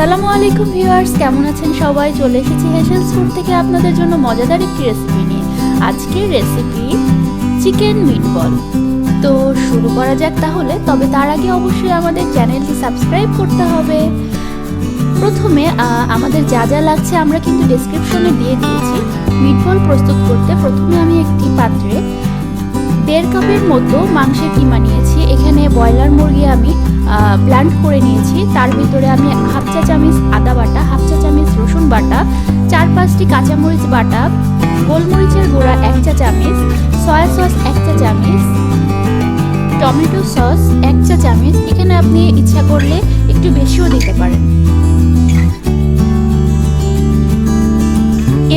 আসসালামু আলাইকুম ভিউয়ার্স, কেমন আছেন সবাই? চলে এসেছি হেসেলস ফুড থেকে আপনাদের জন্য মজাদার একটি রেসিপি নিয়ে। আজকের রেসিপি চিকেন মিটবল। তো শুরু করা যাক তাহলে। তবে তার আগে অবশ্যই আমাদের চ্যানেলটি সাবস্ক্রাইব করতে হবে। প্রথমে আমাদের যা যা লাগছে আমরা কিন্তু ডেসক্রিপশনে দিয়ে দিয়েছি। মিটবল প্রস্তুত করতে প্রথমে আমি একটি পাত্রে 1.5 কাপের মতো মাংসের কিমা নিয়েছি। এখানে ব্রয়লার মুরগি আমি ব্লেন্ড করে নিয়েছি। তার ভিতরে আমি 1/2 চা চামচ আদা বাটা, 1/2 চা চামচ রসুন বাটা, 4-5টি কাঁচামরিচ বাটা, গোলমরিচের গুঁড়া 1 চা চামচ, সয়া সস 1 চা চামচ, টমেটো সস 1 চা চামচ। এখানে আপনি ইচ্ছা করলে একটু বেশিও দিতে পারেন।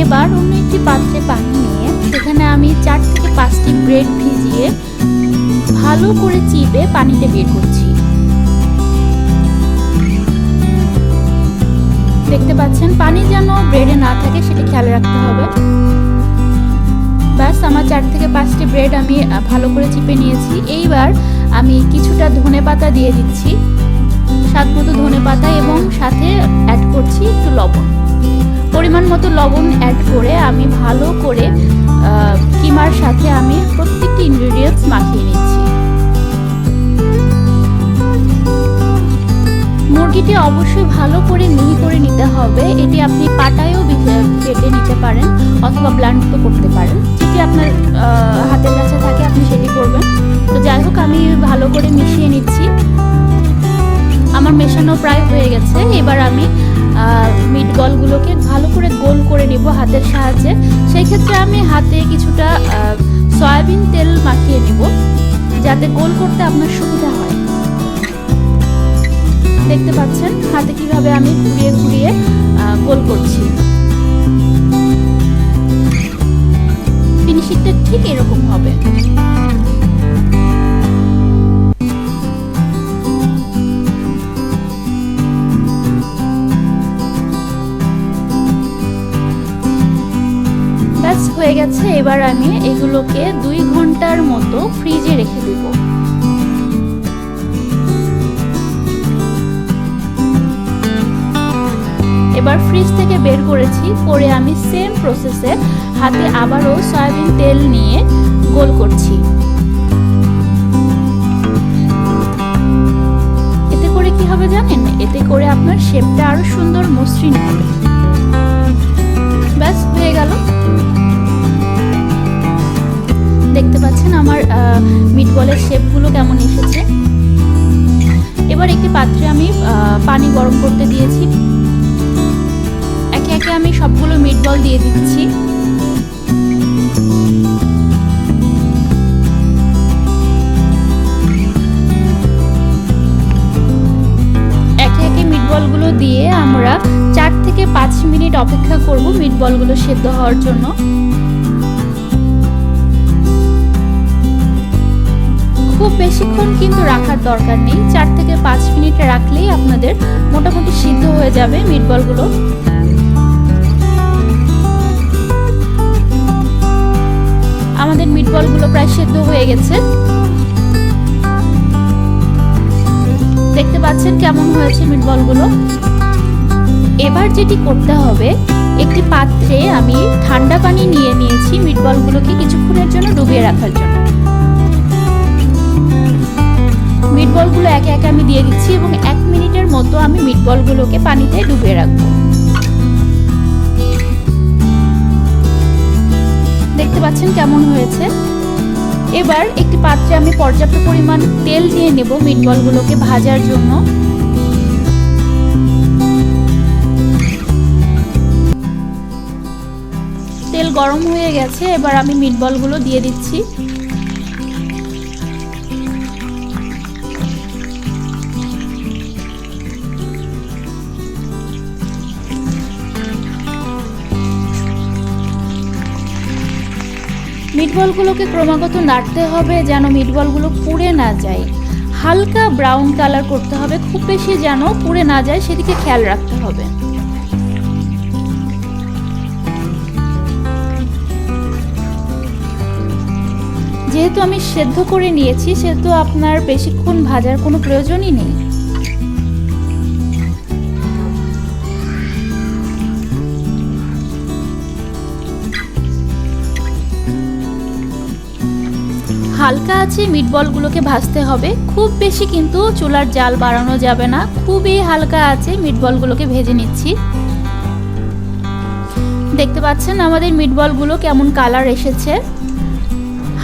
এবার অন্য একটি পাত্রে পানি নিয়ে সেখানে আমি 4 থেকে 5টি ব্রেড ভিজিয়ে ভালো করে চিপে পানিতে বের করছি। দেখতে পাচ্ছেন পানি যেন ব্রেডে না থাকে সেটা খেয়াল রাখতে হবে। ব্যাস, আমার 4 থেকে 5টি ব্রেড আমি ভালো করে চিপে নিয়েছি। এইবার আমি কিছুটা ধনেপাতা দিয়ে দিচ্ছি, স্বাদ মতো ধনেপাতা, এবং সাথে অ্যাড করছি একটু লবণ। পরিমাণ মতো লবণ অ্যাড করে আমি ভালো করে কিমার সাথে আমি প্রত্যেকটি ইনগ্রেডিয়েন্টস মাখিয়ে নিচ্ছি। মুরগিটি অবশ্যই ভালো করে মিহি করে নিতে হবে। এটি আপনি পাটায়ও বেটে নিতে পারেন অথবা ব্লেন্ডও করতে পারেন, যেটি আপনার হাতের কাছে থাকে আপনি সেটি করবেন। তো যাই হোক, আমি ভালো করে মিশিয়ে নিচ্ছি। আমার মেশানো প্রায় হয়ে গেছে। এবার আমি মিটবলগুলোকে ভালো করে গোল করে নিব হাতের সাহায্যে। সেই ক্ষেত্রে আমি হাতে কিছুটা সয়াবিন তেল মাখিয়ে নিব, যাতে গোল করতে আপনার সুবিধা হয়। দেখতে পাচ্ছেন হাতে কিভাবে আমি ঘুরিয়ে ঘুরিয়ে গোল করছি। ফিনিশিংটা ঠিক এরকম হবে। হয়ে গেছে। এবার আমি এগুলোকে 2 ঘন্টার মতো ফ্রিজে রেখে দেব। এবার ফ্রিজ থেকে বের করেছি, পরে আমি সেম প্রসেসে হাতে আবারও সয়াবিন তেল নিয়ে গোল করছি। এতে করে কি হবে জানেন? এতে করে আপনার শেপটা আরো সুন্দর মসৃণ হবে। ব্যাস, হয়ে গেল। দেখতে পাচ্ছেন আমার মিটবলের শেপগুলো কেমন এসেছে। এবার একটি পাত্রে আমি পানি গরম করতে দিয়েছি। একে একে আমি সবগুলো মিটবল দিয়ে দিচ্ছি। একে একে মিটবলগুলো দিয়ে আমরা 4 থেকে 5 মিনিট অপেক্ষা করব মিটবলগুলো সেদ্ধ হওয়ার জন্য। খুব বেশিক্ষণ কিন্তু রাখার দরকার নেই, 4 থেকে 5 মিনিট রাখলেই আপনাদের মোটামুটি সিদ্ধ হয়ে যাবে মিটবলগুলো। আমাদের মিটবলগুলো প্রায় সিদ্ধ হয়ে গেছে। দেখতে পাচ্ছেন কেমন হয়েছে মিটবলগুলো। এবার যেটি করতে হবে, একটি পাত্রে আমি ঠান্ডা পানি নিয়ে নিয়েছি মিটবলগুলোকে কিছুক্ষণের জন্য ডুবিয়ে রাখার জন্য। মিটবলগুলো একে একে আমি দিয়ে দিচ্ছি এবং 1 মিনিটের মতো আমি মিটবলগুলোকে পানিতে ডুবিয়ে রাখবো। দেখতে পাচ্ছেন কেমন হয়েছে। এবার একটি পাত্রে আমি পর্যাপ্ত পরিমাণ তেল দিয়ে নেব মিটবলগুলোকে ভাজার জন্য। তেল গরম হয়ে গেছে। এবার আমি মিটবলগুলো দিয়ে দিচ্ছি। মিটবলগুলোকে ক্রমাগত নাড়তে হবে যেন মিটবলগুলো পুড়ে না যায়। হালকা ব্রাউন কালার করতে হবে, খুব বেশি যেন পুড়ে না যায় সেদিকে খেয়াল রাখতে হবে। যেহেতু আমি সেদ্ধ করে নিয়েছি সেহেতু আপনার বেশিক্ষণ ভাজার কোনো প্রয়োজনই নেই। হালকা আছে মিটবলগুলোকে ভাজতে হবে, খুব বেশি কিন্তু চুলার জাল বাড়ানো যাবে না। খুবই হালকা আছে মিটবলগুলোকে ভেজে নিচ্ছি। দেখতে পাচ্ছেন আমাদের মিটবলগুলো কেমন কালার এসেছে,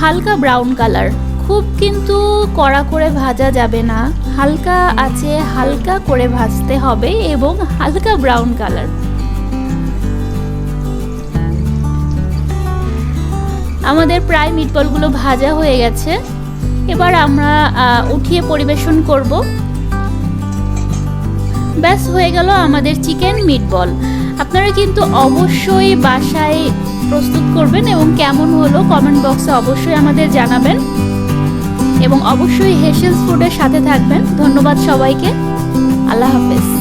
হালকা ব্রাউন কালার। খুব কিন্তু কড়া করে ভাজা যাবে না, হালকা আছে হালকা করে ভাজতে হবে এবং হালকা ব্রাউন কালার। আমাদের প্রায় মিটবলগুলো ভাজা হয়ে গেছে, এবার আমরা উঠিয়ে পরিবেশন করব। ব্যাস হয়ে গেল আমাদের চিকেন মিটবল। আপনারা কিন্তু অবশ্যই বাসায় প্রস্তুত করবেন এবং কেমন হলো কমেন্ট বক্সে অবশ্যই আমাদের জানাবেন এবং অবশ্যই হেসেলস ফুডের সাথে থাকবেন। ধন্যবাদ সবাইকে, আল্লাহ হাফেজ।